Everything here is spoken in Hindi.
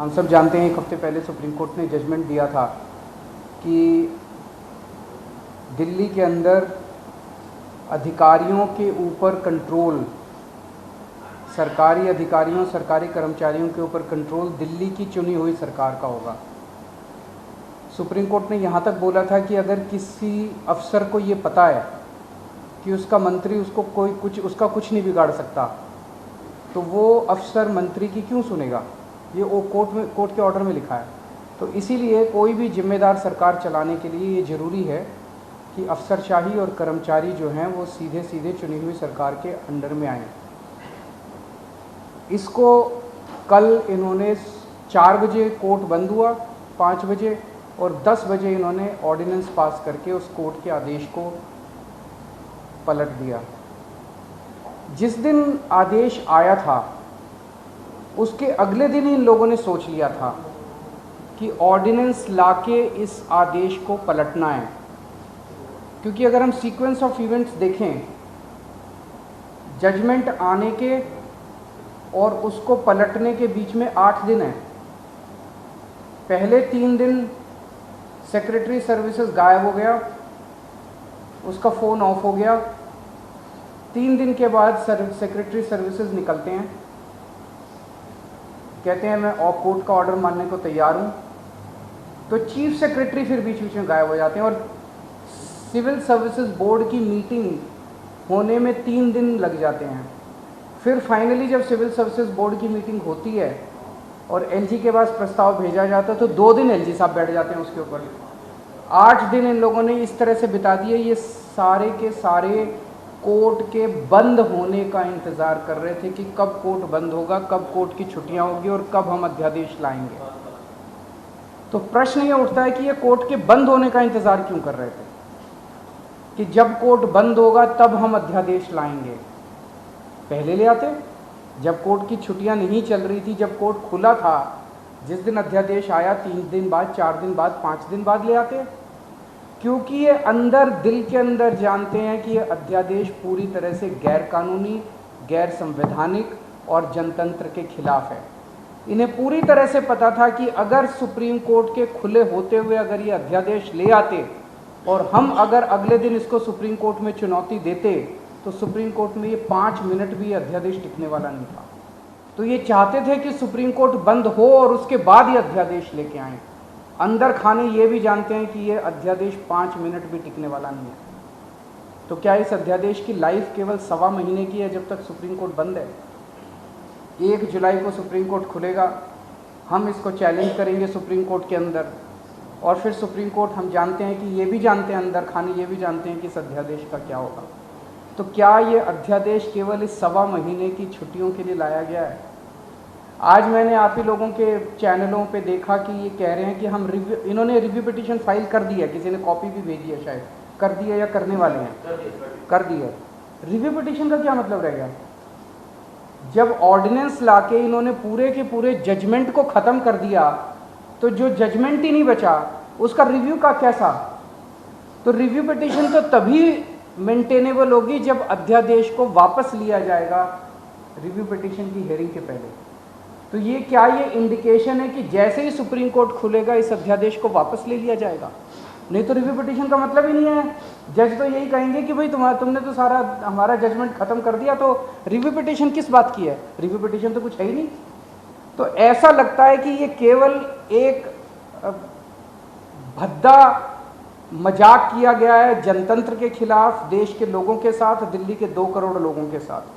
हम सब जानते हैं एक हफ्ते पहले सुप्रीम कोर्ट ने जजमेंट दिया था कि दिल्ली के अंदर अधिकारियों के ऊपर कंट्रोल, सरकारी अधिकारियों, सरकारी कर्मचारियों के ऊपर कंट्रोल दिल्ली की चुनी हुई सरकार का होगा। सुप्रीम कोर्ट ने यहाँ तक बोला था कि अगर किसी अफसर को ये पता है कि उसका मंत्री उसको उसका कुछ नहीं बिगाड़ सकता, तो वो अफसर मंत्री की क्यों सुनेगा। ये वो कोर्ट के ऑर्डर में लिखा है। तो इसीलिए कोई भी जिम्मेदार सरकार चलाने के लिए ये ज़रूरी है कि अफसरशाही और कर्मचारी जो हैं वो सीधे सीधे चुनी हुई सरकार के अंडर में आएँ। इसको कल इन्होंने 4 बजे कोर्ट बंद हुआ, 5 बजे और 10 बजे इन्होंने ऑर्डिनेंस पास करके उस कोर्ट के आदेश को पलट दिया। जिस दिन आदेश आया था उसके अगले दिन इन लोगों ने सोच लिया था कि ऑर्डिनेंस लाके इस आदेश को पलटना है, क्योंकि अगर हम सीक्वेंस ऑफ इवेंट्स देखें, जजमेंट आने के और उसको पलटने के बीच में 8 दिन है। पहले 3 दिन सेक्रेटरी सर्विसेज गायब हो गया, उसका फ़ोन ऑफ हो गया। 3 दिन के बाद सेक्रेटरी सर्विसेज निकलते हैं, कहते हैं मैं कोर्ट का ऑर्डर मानने को तैयार हूँ। तो चीफ सेक्रेटरी फिर बीच बीच में गायब हो जाते हैं और सिविल सर्विसेज बोर्ड की मीटिंग होने में 3 दिन लग जाते हैं। फिर फाइनली जब सिविल सर्विसेज बोर्ड की मीटिंग होती है और एलजी के पास प्रस्ताव भेजा जाता है तो 2 दिन एलजी साहब बैठ जाते हैं उसके ऊपर। 8 दिन इन लोगों ने इस तरह से बिता दिए। ये सारे के सारे कोर्ट के बंद होने का इंतज़ार कर रहे थे कि कब कोर्ट बंद होगा, कब कोर्ट की छुट्टियां होगी और कब हम अध्यादेश लाएंगे। तो प्रश्न ये उठता है कि ये कोर्ट के बंद होने का इंतज़ार क्यों कर रहे थे कि जब कोर्ट बंद होगा तब हम अध्यादेश लाएंगे। पहले ले आते, जब कोर्ट की छुट्टियां नहीं चल रही थी, जब कोर्ट खुला था, जिस दिन अध्यादेश आया 3 दिन बाद, 4 दिन बाद, 5 दिन बाद ले आते। क्योंकि ये अंदर दिल के अंदर जानते हैं कि ये अध्यादेश पूरी तरह से गैर कानूनी, गैर संवैधानिक और जनतंत्र के खिलाफ है। इन्हें पूरी तरह से पता था कि अगर सुप्रीम कोर्ट के खुले होते हुए अगर ये अध्यादेश ले आते और हम अगर अगले दिन इसको सुप्रीम कोर्ट में चुनौती देते तो सुप्रीम कोर्ट में ये 5 मिनट भी अध्यादेश टिकने वाला नहीं था। तो ये चाहते थे कि सुप्रीम कोर्ट बंद हो और उसके बाद ये अध्यादेश लेके आएँ। अंदर खाने ये भी जानते हैं कि ये अध्यादेश 5 मिनट भी टिकने वाला नहीं है। तो क्या इस अध्यादेश की लाइफ केवल 1.25 महीने की है जब तक सुप्रीम कोर्ट बंद है? 1 जुलाई को सुप्रीम कोर्ट खुलेगा, हम इसको चैलेंज करेंगे सुप्रीम कोर्ट के अंदर और फिर सुप्रीम कोर्ट, हम जानते हैं कि ये भी जानते हैं, अंदर खाने ये भी जानते हैं कि इस अध्यादेश का क्या होगा। तो क्या ये अध्यादेश केवल इस 1.25 महीने की छुट्टियों के लिए लाया गया है? आज मैंने आप ही लोगों के चैनलों पे देखा कि ये कह रहे हैं कि हम इन्होंने रिव्यू पिटीशन फाइल कर दी है, किसी ने कॉपी भी भेजी है, शायद कर दी है या करने वाले हैं, कर दी है। रिव्यू पिटीशन का क्या मतलब रह गया? जब ऑर्डिनेंस लाके इन्होंने पूरे के पूरे जजमेंट को ख़त्म कर दिया तो जो जजमेंट ही नहीं बचा उसका रिव्यू का कैसा? तो रिव्यू पिटीशन तो तभी मेंटेनेबल होगी जब अध्यादेश को वापस लिया जाएगा रिव्यू पिटीशन की हियरिंग के पहले। तो ये क्या ये इंडिकेशन है कि जैसे ही सुप्रीम कोर्ट खुलेगा इस अध्यादेश को वापस ले लिया जाएगा? नहीं तो रिव्यू पिटीशन का मतलब ही नहीं है। जज तो यही कहेंगे कि भाई तुमने तो सारा हमारा जजमेंट खत्म कर दिया, तो रिव्यू पिटीशन किस बात की है? रिव्यू पिटीशन तो कुछ है ही नहीं। तो ऐसा लगता है कि ये केवल एक भद्दा मजाक किया गया है जनतंत्र के खिलाफ, देश के लोगों के साथ, दिल्ली के 2 करोड़ लोगों के साथ।